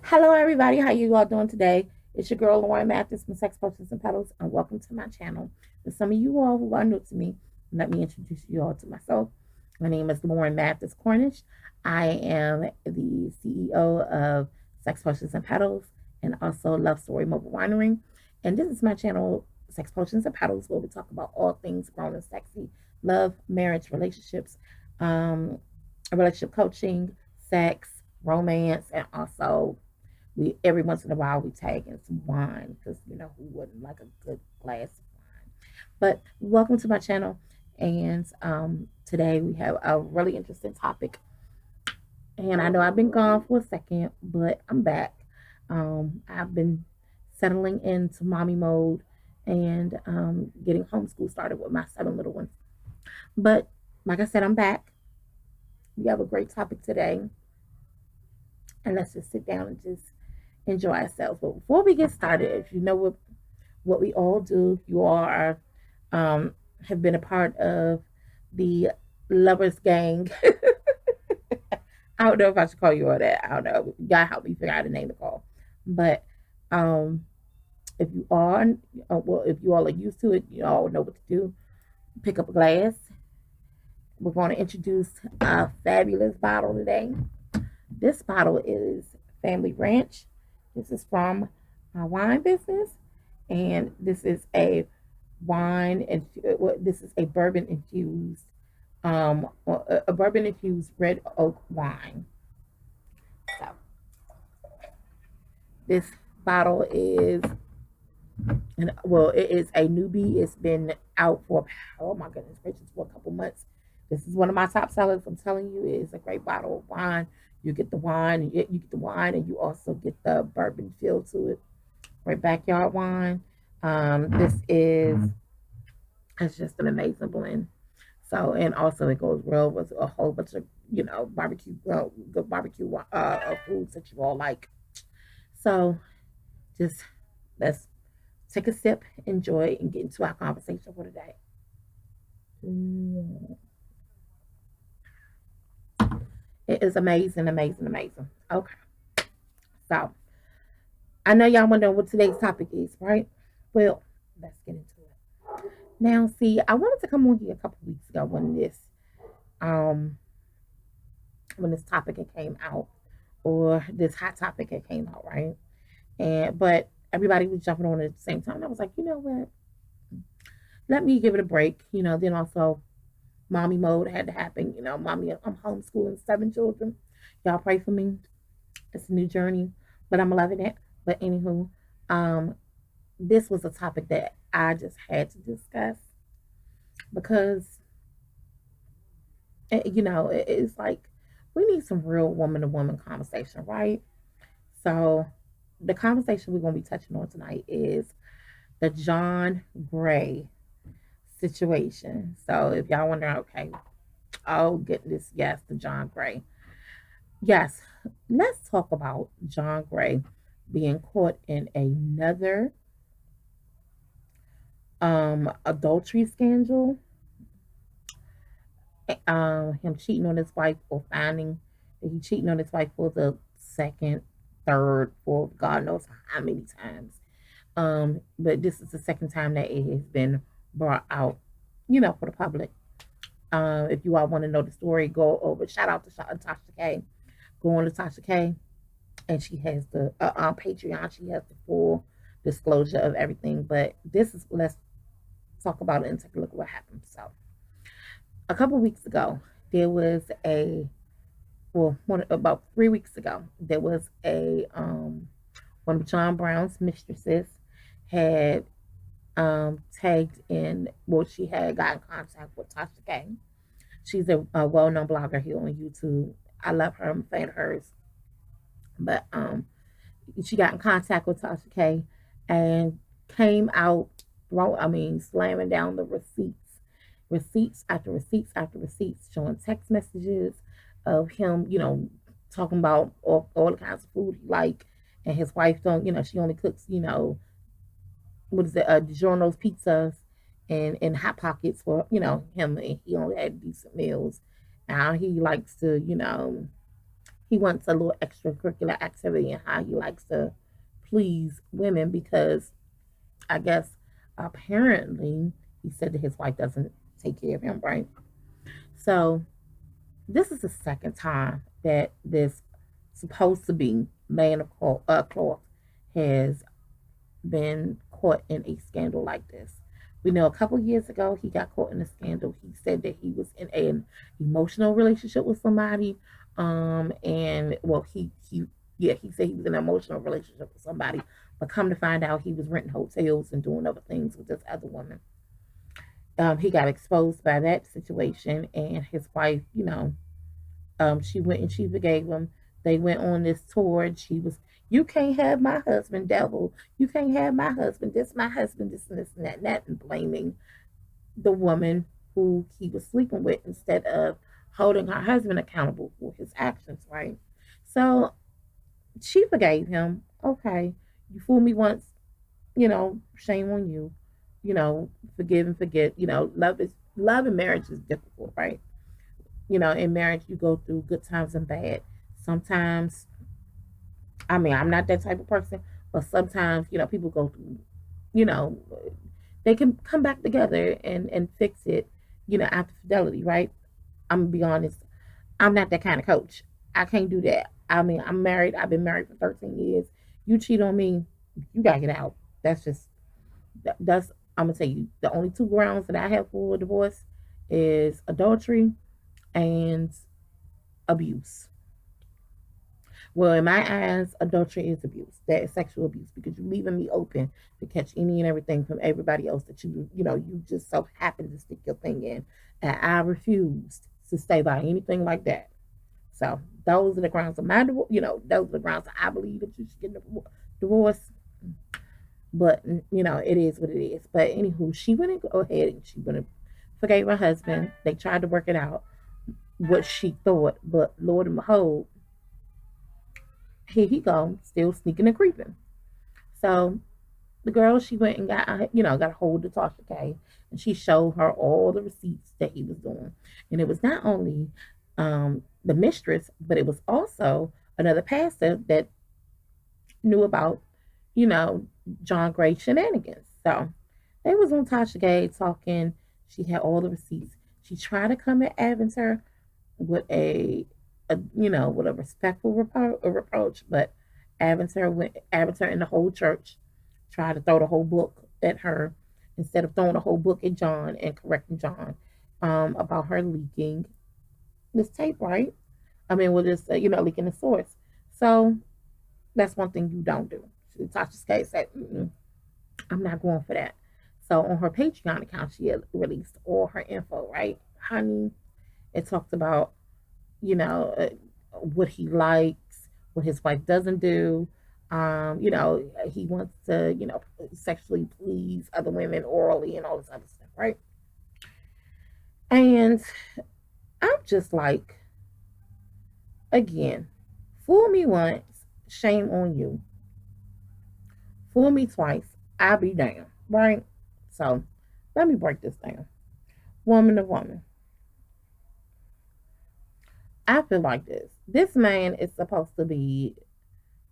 Hello, everybody. How you all doing today? It's your girl Lauren Mathis from Sex Potions and Petals, and welcome to my channel. For some of you all who are new to me, let me introduce you all to myself. My name is Lauren Mathis Cornish. I am the CEO of Sex Potions and Petals and also Love Story Mobile Winery. And this is my channel, Sex Potions and Petals, where we talk about all things grown and sexy, love, marriage, relationships, um, relationship coaching, sex, romance, and also we every once in a while we tag in some wine because who wouldn't like a good glass of wine. But welcome to my channel, and today we have a really interesting topic. And I know I've been gone for a second, but I'm back. I've been settling into mommy mode and getting homeschool started with my seven little ones. But like I said, I'm back. We have a great topic today, and let's just sit down and just enjoy ourselves. But before we get started, if you know what we all do, you all are have been a part of the lovers gang. I don't know if I should call you all that. I don't know. You gotta help me figure out a name to call. But um, if you are, if you all are used to it, you all know what to do. Pick up a glass. We're going to introduce a fabulous bottle today. This bottle is Family Ranch. This is from my wine business, and this is a wine and this is a bourbon infused a bourbon infused red oak wine. So this bottle is and well, it is a newbie. It's been out for oh my goodness gracious for a couple months. This is one of my top sellers. I'm telling you, it is a great bottle of wine. You get the wine, you get the wine, and you also get the bourbon feel to it. Great backyard wine. This is it's just an amazing blend. So, and also it goes well with a whole bunch of, barbecue, good barbecue foods that you all like. So, just let's take a sip, enjoy, and get into our conversation for today. Mm. It is amazing, amazing, amazing. Okay, so I know y'all wondering what today's topic is, right? Well, let's get into it. Now, see, I wanted to come on here a couple weeks ago um when this topic had came out, or this hot topic had came out, right? And but everybody was jumping on it at the same time. And I was like, you know what? Let me give it a break. Then also mommy mode had to happen. Mommy, I'm homeschooling seven children. Y'all pray for me. It's a new journey, but I'm loving it. But anywho, um, this was a topic that I just had to discuss because it's like we need some real woman to woman conversation, right? So the conversation we're gonna be touching on tonight is the John Gray situation. So if y'all wondering, okay, oh goodness, yes, the John Gray. Yes, let's talk about John Gray being caught in another adultery scandal. Him cheating on his wife or finding that he cheating on his wife for the second, third, fourth, God knows how many times. But this is the second time that it has been brought out, for the public. If you all want to know the story, go over. Shout out to Tasha K. Go on to Tasha K, and she has the on Patreon. She has the full disclosure of everything. But this is let's talk about it and take a look at what happened. So, a couple weeks ago, there was about 3 weeks ago, there was a one of John Brown's mistresses had tagged in. Well, she had got in contact with Tasha K. She's a well-known blogger here on YouTube. I love her. I'm a fan of hers. But she got in contact with Tasha K and came out, slamming down the receipts after receipts after receipts, showing text messages of him, talking about all the kinds of food he like, and his wife don't, she only cooks, what is it, DiGiorno's pizzas and hot pockets for, him, and he only had decent meals. Now he likes to, he wants a little extracurricular activity and how he likes to please women because I guess apparently he said that his wife doesn't take care of him, right? So this is the second time that this supposed to be man of cloth has been caught in a scandal like this. We know a couple years ago he got caught in a scandal. He said that he was in an emotional relationship with somebody, and well, he said he was in an emotional relationship with somebody, but come to find out he was renting hotels and doing other things with this other woman. He got exposed by that situation, and his wife, she went and she forgave him. They went on this tour, and she was, you can't have my husband, devil. You can't have my husband. This my husband. This and that, and blaming the woman who he was sleeping with instead of holding her husband accountable for his actions. Right. So she forgave him. Okay, you fooled me once. Shame on you. Forgive and forget. Love and marriage is difficult, right? In marriage you go through good times and bad. Sometimes, I mean, I'm not that type of person, but sometimes, people go through, you know, they can come back together and fix it, after fidelity, right? I'm gonna be honest. I'm not that kind of coach. I can't do that. I mean, I'm married. I've been married for 13 years. You cheat on me, you gotta get out. That's just that's. I'm gonna tell you the only two grounds that I have for divorce is adultery and abuse. Well, in my eyes, adultery is abuse. That is sexual abuse because you're leaving me open to catch any and everything from everybody else that you just so happen to stick your thing in. And I refused to stay by anything like that. So those are the grounds of my divorce. Those are the grounds that I believe that you should get a divorce. But it is what it is. But anywho, she went and go ahead and she went and forgave her husband. They tried to work it out, what she thought, but Lord and behold, here he go, still sneaking and creeping. So the girl, she went and got a hold of Tasha K, and she showed her all the receipts that he was doing, and it was not only the mistress, but it was also another pastor that knew about, you know, John Gray shenanigans. So they was on Tasha Gay talking. She had all the receipts. She tried to come at Aventer with with a respectful reproach, but Aventer and the whole church tried to throw the whole book at her instead of throwing the whole book at John and correcting John about her leaking this tape, right? I mean, with this, leaking the source. So that's one thing you don't do. Tasha's case said, I'm not going for that. So on her Patreon account, she had released all her info, right? Honey, it talked about, what he likes, what his wife doesn't do. He wants to, sexually please other women orally and all this other stuff, right? And I'm just like, again, fool me once, shame on you. Fool me twice, I'll be damned, right? So let me break this down. Woman to woman. I feel like this. This man is supposed to be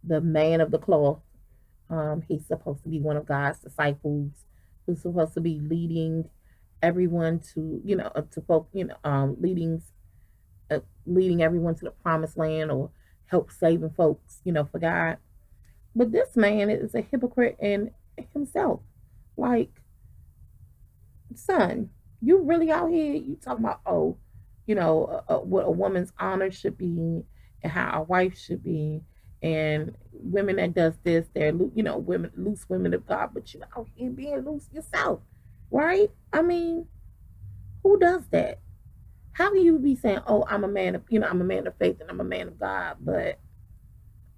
the man of the cloth. He's supposed to be one of God's disciples who's supposed to be leading everyone to, to folk, leading everyone to the promised land or help saving folks, for God. But this man is a hypocrite in himself. Like, son, you really out here, you talking about, what a woman's honor should be and how a wife should be. And women that does this, they're, women, loose women of God, but you out here being loose yourself, right? I mean, who does that? How can you be saying, "Oh, I'm a man of, I'm a man of faith and I'm a man of God," but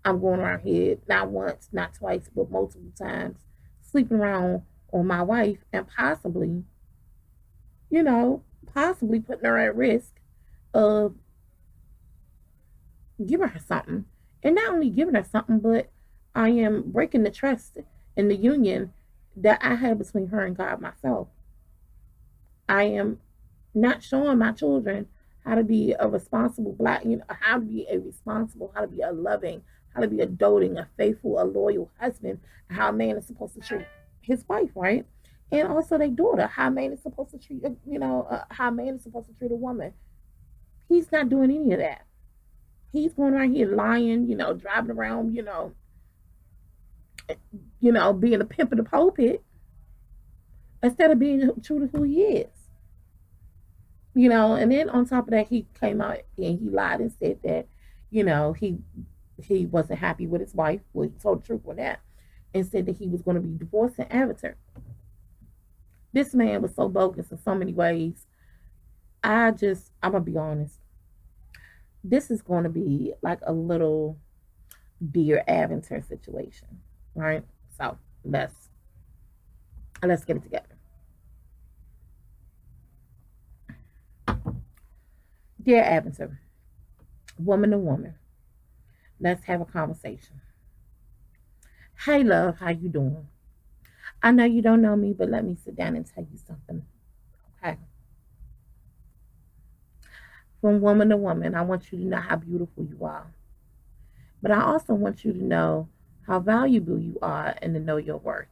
I'm going around here not once, not twice, but multiple times, sleeping around on my wife and you know, possibly putting her at risk of giving her something. And not only giving her something, but I am breaking the trust in the union that I had between her and God myself. I am not showing my children how to be a responsible black, how to be a responsible, how to be a loving, how to be a doting, a faithful, a loyal husband, how a man is supposed to treat his wife, right? And also their daughter, how a man is supposed to treat, how a man is supposed to treat a woman. He's not doing any of that. He's going around here lying, driving around, being a pimp in the pulpit instead of being true to who he is. And then on top of that, he came out and he lied and said that, he wasn't happy with his wife. Well, he told the truth on that, and said that he was going to be divorcing Avatar. This man was so bogus in so many ways. I'm gonna be honest. This is going to be like a little Dear Avatar situation, right? So let's get it together. Dear Avatar, woman to woman, let's have a conversation. Hey, love, how you doing? I know you don't know me, but let me sit down and tell you something. Okay. From woman to woman, I want you to know how beautiful you are. But I also want you to know how valuable you are and to know your worth.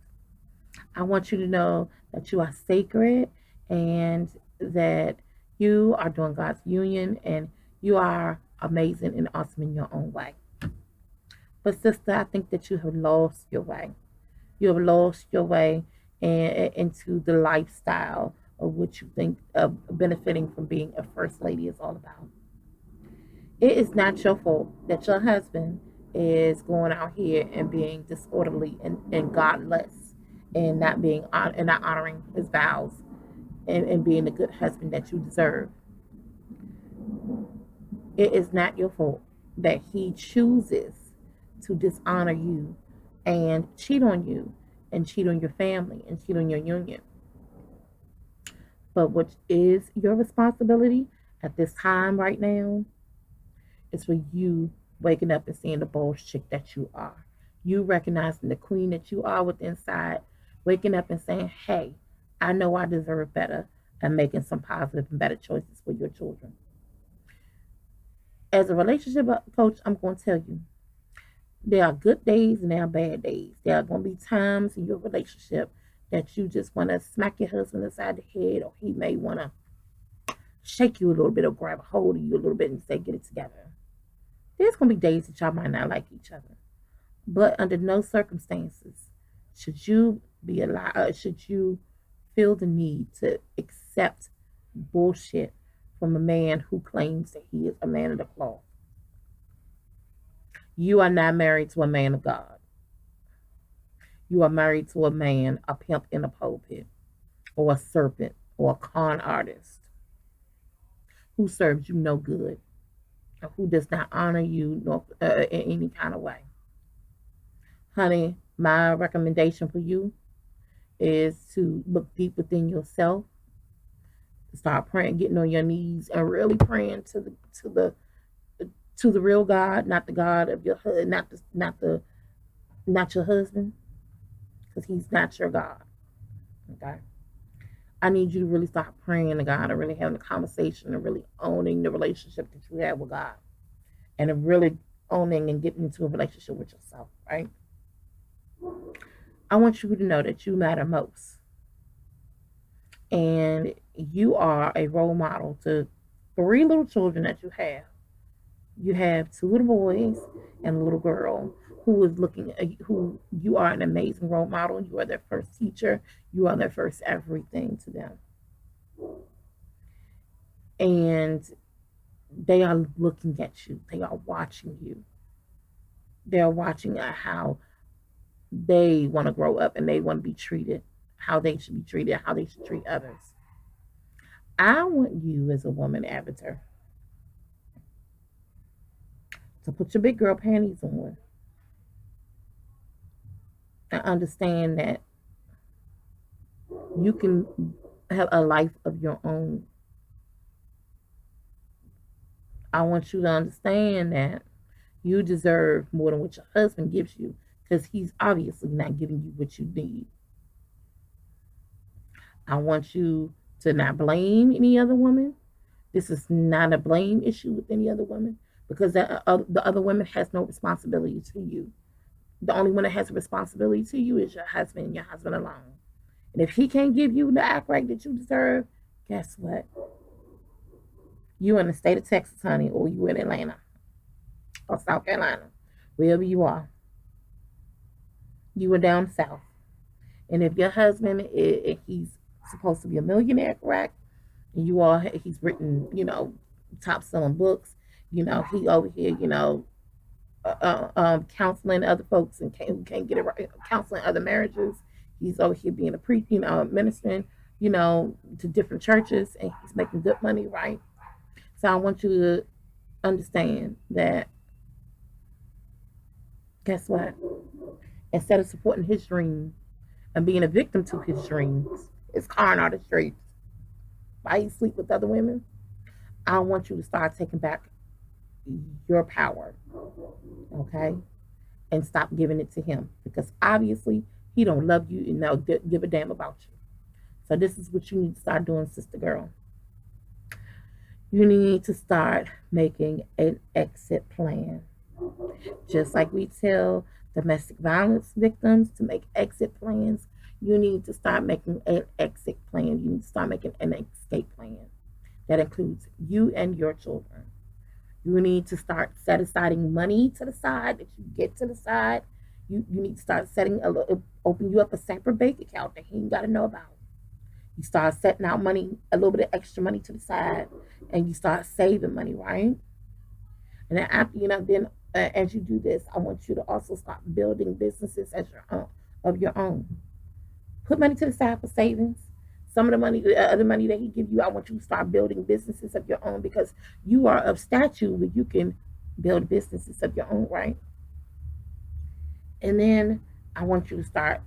I want you to know that you are sacred and that you are doing God's union and you are amazing and awesome in your own way. But, sister, I think that you have lost your way. You have lost your way into the lifestyle of what you think of benefiting from being a first lady is all about. It is not your fault that your husband is going out here and being disorderly and godless and not honoring his vows and being the good husband that you deserve. It is not your fault that he chooses to dishonor you and cheat on you and cheat on your family and cheat on your union. But what is your responsibility at this time right now is for you waking up and seeing the boss chick that you are. You recognizing the queen that you are with inside, waking up and saying, hey, I know I deserve better, and making some positive and better choices for your children. As a relationship coach, I'm going to tell you there are good days and there are bad days. There are going to be times in your relationship that you just want to smack your husband aside the head, or he may want to shake you a little bit or grab a hold of you a little bit and say, get it together. There's going to be days that y'all might not like each other. But under no circumstances should you be allowed, should you feel the need to accept bullshit from a man who claims that he is a man of the cloth. You are not married to a man of God. You are married to a man, a pimp in a pulpit, or a serpent, or a con artist who serves you no good, or who does not honor you in any kind of way. Honey, my recommendation for you is to look deep within yourself, start praying, getting on your knees, and really praying to the real God, not the God of your not your husband, because he's not your God. Okay. I need you to really start praying to God and really having a conversation and really owning the relationship that you have with God. And really owning and getting into a relationship with yourself, right? I want you to know that you matter most. And you are a role model to 3 little children that you have. You have 2 little boys and a little girl who is looking at who you are an amazing role model. You are their first teacher. You are their first everything to them. And they are looking at you. They are watching you. They are watching how they want to grow up and they want to be treated, how they should be treated, how they should treat others. I want you as a woman avatar to put your big girl panties on and understand that you can have a life of your own. I want you to understand that you deserve more than what your husband gives you because he's obviously not giving you what you need. I want you to not blame any other woman This is not a blame issue with any other woman because the other woman has no responsibility to you. The only one that has a responsibility to you is your husband and your husband alone. And if he can't give you the act right that you deserve, guess what? You in the state of Texas, honey, or you in Atlanta or South Carolina, wherever you are. You are down south. And if your husband he's supposed to be a millionaire, correct? And he's written, top selling books. He over here, counseling other folks and who can't get it right, counseling other marriages. He's over here being a priest, ministering, to different churches, and he's making good money, right? So I want you to understand that. Guess what? Instead of supporting his dream and being a victim to his dreams, his car and all the streets, why he sleep with other women, I want you to start taking back your power, okay? And stop giving it to him because obviously he don't love you and now give a damn about you. So this is what you need to start doing, sister girl. You need to start making an exit plan. Just like we tell domestic violence victims to make exit plans, you need to start making an exit plan. You need to start making an escape plan that includes you and your children. You need to start set aside money to the side that you get to the side. You need to start open you up a separate bank account that he ain't got to know about. You start setting out money, a little bit of extra money to the side, and you start saving money, right? And then after then as you do this, I want you to also start building businesses as your own of your own. Put money to the side for savings. Some of the money, the other money that he give you, I want you to start building businesses of your own because you are of stature where you can build businesses of your own, right? And then I want you to start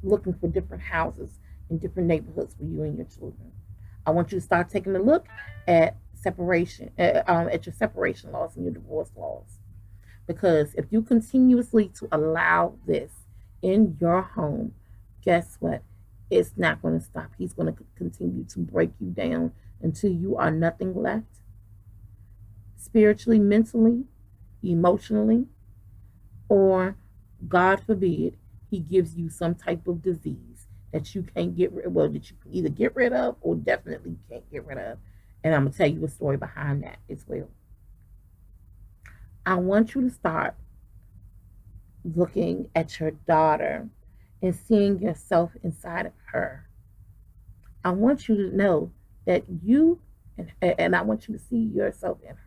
looking for different houses in different neighborhoods for you and your children. I want you to start taking a look at at your separation laws and your divorce laws. Because if you continuously to allow this in your home, guess what? It's not going to stop. He's going to continue to break you down until you are nothing left spiritually, mentally, emotionally, or God forbid, he gives you some type of disease that you can't get rid well, that you can either get rid of or definitely can't get rid of. And I'm going to tell you a story behind that as well. I want you to start looking at your daughter and seeing yourself inside of her. I want you to know that and I want you to see yourself in her.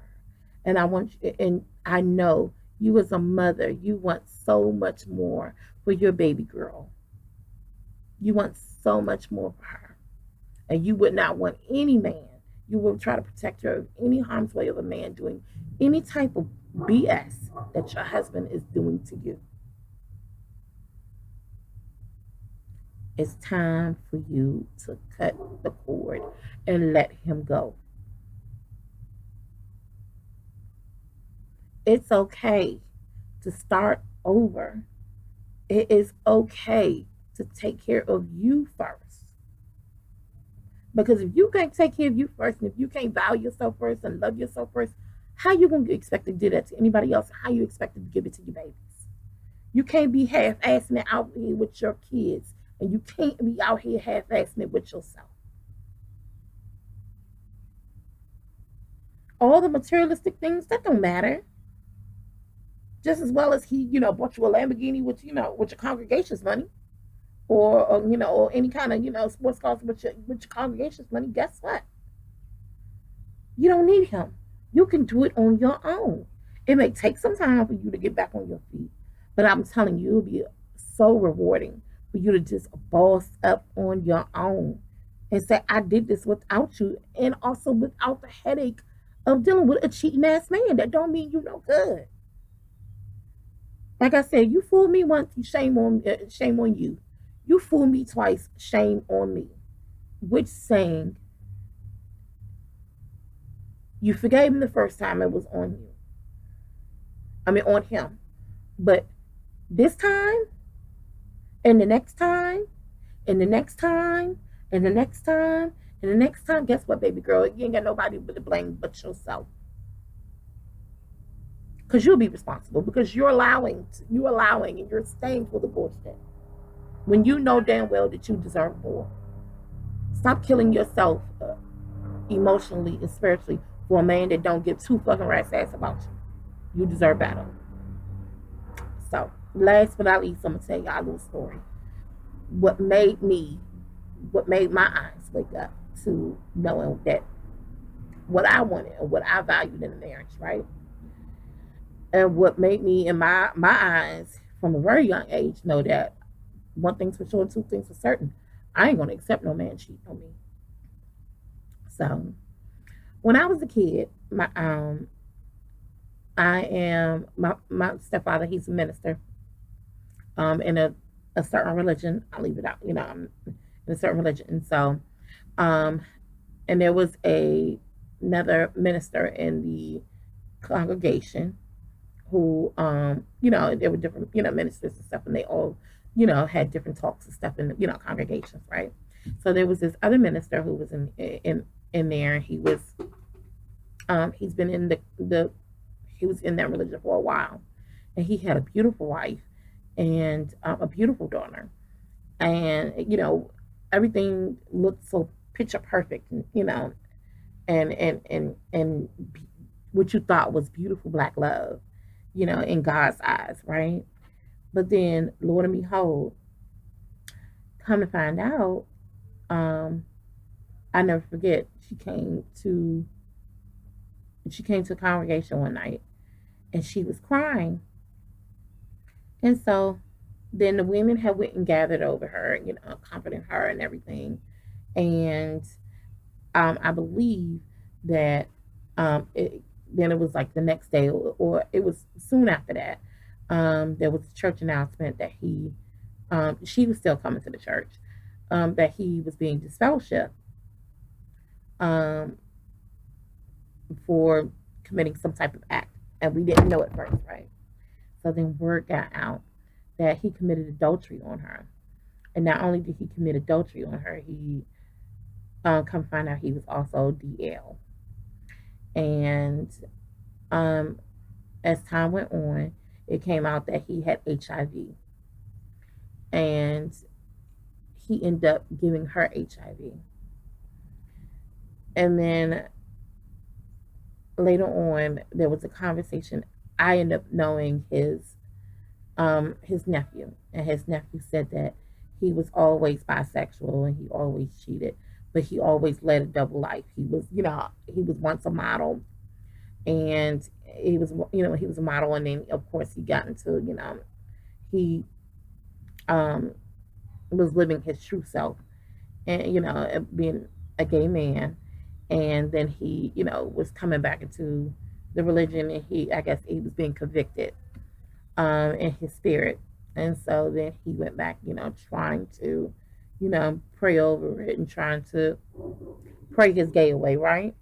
And I know you as a mother, you want so much more for your baby girl. You want so much more for her. And you would not want any man. You will try to protect her of any harm's way of a man doing any type of BS that your husband is doing to you. It's time for you to cut the cord and let him go. It's okay to start over. It is okay to take care of you first. Because if you can't take care of you first, and if you can't value yourself first and love yourself first, how you gonna expect to do that to anybody else? How you expect to give it to your babies? You can't be half-assing it out here with your kids, and you can't be out here half-assing it with yourself. All the materialistic things that don't matter. Just as well as he, bought you a Lamborghini with your congregation's money, or any kind of sports cars with your congregation's money. Guess what? You don't need him. You can do it on your own. It may take some time for you to get back on your feet, but I'm telling you, it'll be so rewarding for you to just boss up on your own and say, I did this without you, and also without the headache of dealing with a cheating ass man. That don't mean you no good. Like I said, you fooled me once, shame on you. You fooled me twice, shame on me. Which saying, you forgave him the first time, it was on you. I mean, on him. But this time, and the next time, and the next time, and the next time, And the next time, guess what, baby girl? You ain't got nobody to blame but yourself. Because you'll be responsible because you're allowing and you're staying for the bullshit. When you know damn well that you deserve more. Stop killing yourself emotionally and spiritually for a man that don't give two fucking rat's ass about you. You deserve better. So, last but not least, I'm gonna tell y'all a little story. What made me, what made my eyes wake up to knowing that what I wanted and what I valued in a marriage, right? And what made me, in my eyes, from a very young age, know that one thing's for sure, two things for certain. I ain't gonna accept no man cheating on me. So when I was a kid, my stepfather. He's a minister in a certain religion. I'll leave it out. I'm in a certain religion, and so um, and there was another minister in the congregation who there were different ministers and stuff, and they all had different talks and stuff in congregations, right? So there was this other minister who was in there. He's been in the he was in that religion for a while, and he had a beautiful wife and a beautiful daughter, and everything looked so picture perfect, and and what you thought was beautiful black love, in God's eyes, right? But then, Lord and behold, come to find out, um, I never forget. She came to a congregation one night, and she was crying, and so then the women had went and gathered over her, comforting her and everything, and I believe that then it was like the next day, or it was soon after that. There was a church announcement that she was still coming to the church, that he was being disfellowshipped um, for committing some type of act, and we didn't know at first, right? So then word got out that he committed adultery on her, and not only did he commit adultery on her, he come find out he was also DL, and um, as time went on, it came out that he had HIV, and he ended up giving her HIV. And then later on, there was a conversation. I ended up knowing his nephew, and his nephew said that he was always bisexual and he always cheated, but he always led a double life. He was once a model, and he was a model, and then of course he got into he um was living his true self, and being a gay man, and then he was coming back into the religion, and I guess he was being convicted in his spirit, and so then he went back, trying to pray over it and trying to pray his gay away, right?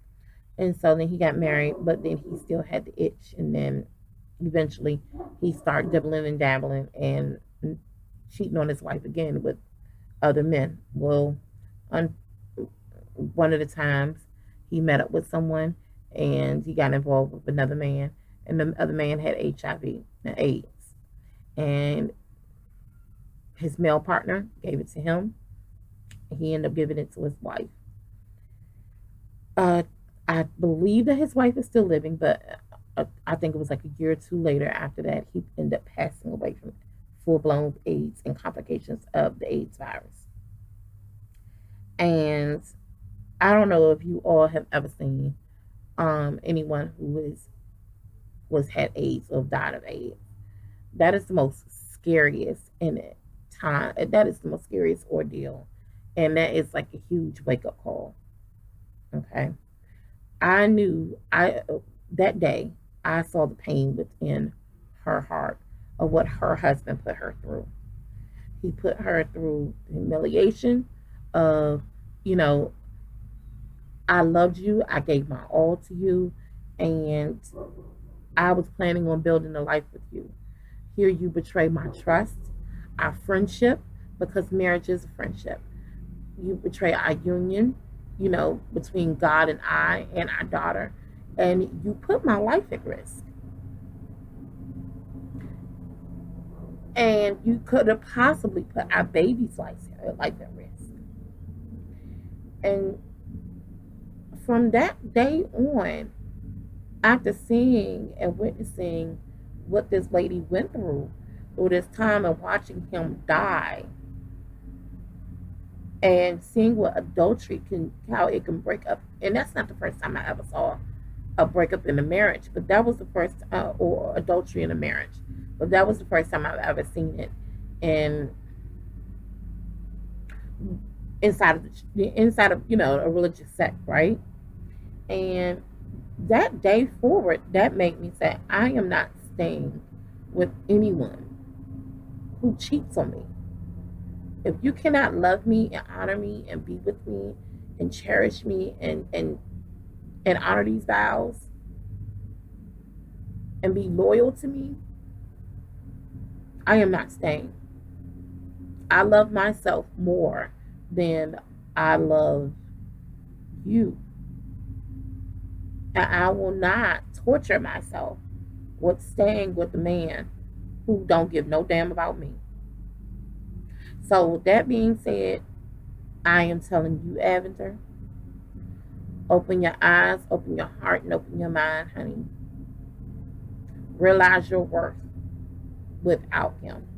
And so then he got married, but then he still had the itch, and then eventually he started dibbling and dabbling and cheating on his wife again with other men. Well, on one of the times he met up with someone, and he got involved with another man, and the other man had HIV and AIDS, and his male partner gave it to him. He ended up giving it to his wife. Uh, I believe that his wife is still living, but I think it was like a year or two later after that, he ended up passing away from full blown AIDS and complications of the AIDS virus. And I don't know if you all have ever seen anyone who was had AIDS or died of AIDS. That is the most scariest in it time. That is the most scariest ordeal, and that is like a huge wake up call. Okay, I knew I that day I saw the pain within her heart of what her husband put her through. He put her through humiliation of, you know, I loved you, I gave my all to you, and I was planning on building a life with you. Here you betray my trust, our friendship, because marriage is a friendship. You betray our union, between God and I and our daughter, and you put my life at risk. And you could have possibly put our baby's life at risk. And from that day on, after seeing and witnessing what this lady went through this time and watching him die, and seeing what adultery can, how it can break up. And that's not the first time I ever saw a breakup in a marriage, but that was the first, or adultery in a marriage, but that was the first time I've ever seen it in inside of a religious sect, right? And that day forward, that made me say, I am not staying with anyone who cheats on me. If you cannot love me and honor me and be with me and cherish me and honor these vows and be loyal to me, I am not staying. I love myself more than I love you. And I will not torture myself with staying with a man who don't give no damn about me. So with that being said, I am telling you, Avenger, open your eyes, open your heart, and open your mind, honey. Realize your worth without him.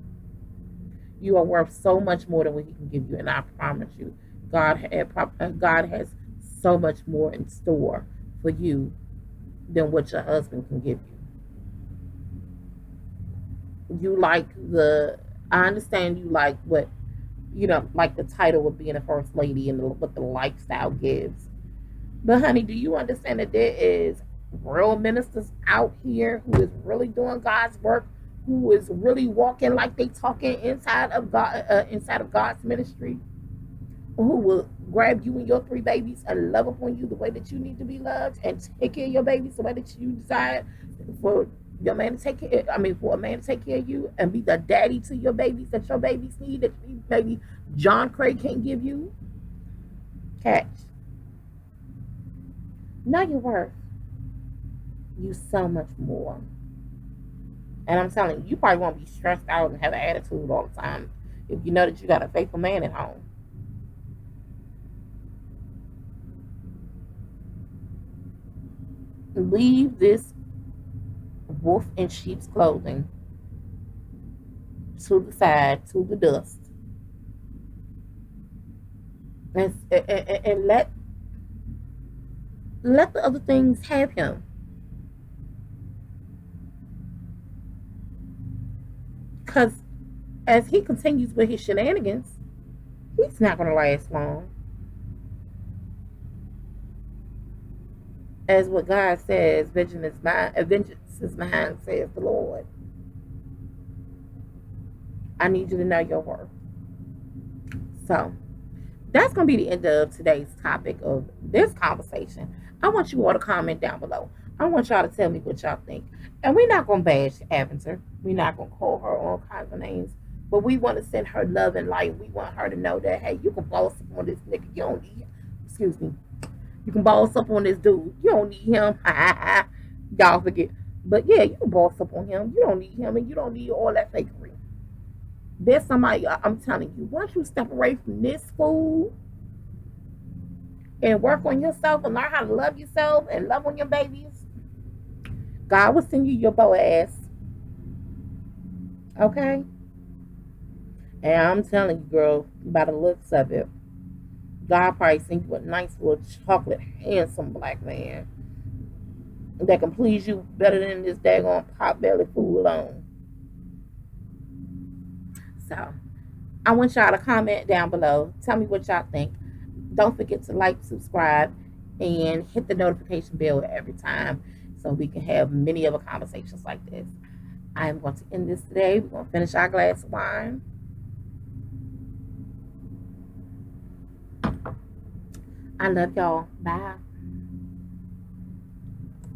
You are worth so much more than what he can give you, and I promise you, God has so much more in store for you than what your husband can give you. I understand you like what, like the title of being a first lady and what the lifestyle gives. But honey, do you understand that there is real ministers out here who is really doing God's work, who is really walking like they talking inside of God's ministry, who will grab you and your three babies and love upon you the way that you need to be loved and take care of your babies the way that you desire for your man to take care. I mean, for a man to take care of you and be the daddy to your babies that your babies need, that maybe John Craig can't give you. Catch. Know your worth. You so much more. And I'm telling you, you probably won't be stressed out and have an attitude all the time if you know that you got a faithful man at home. Leave this wolf in sheep's clothing to the side, to the dust, and let the other things have him. Because as he continues with his shenanigans, he's not going to last long. As what God says, vengeance is mine, says the Lord. I need you to know your worth. So that's going to be the end of today's topic of this conversation. I want you all to comment down below. I want y'all to tell me what y'all think. And we're not going to bash Avenger. We're not going to call her all kinds of names. But we want to send her love and light. We want her to know that, hey, you can boss up on this nigga. You don't need him. Excuse me. You can boss up on this dude. You don't need him. Y'all forget. But yeah, you can boss up on him. You don't need him. And you don't need all that fakery. There's somebody, I'm telling you, once you step away from this fool and work on yourself and learn how to love yourself and love on your babies, God will send you your Boaz. Okay? And I'm telling you, girl, by the looks of it, God probably send you a nice little chocolate, handsome black man that can please you better than this daggone pot-belly fool alone. So, I want y'all to comment down below. Tell me what y'all think. Don't forget to like, subscribe, and hit the notification bell every time so we can have many other conversations like this. I am going to end this today. We're going to finish our glass of wine. I love y'all. Bye.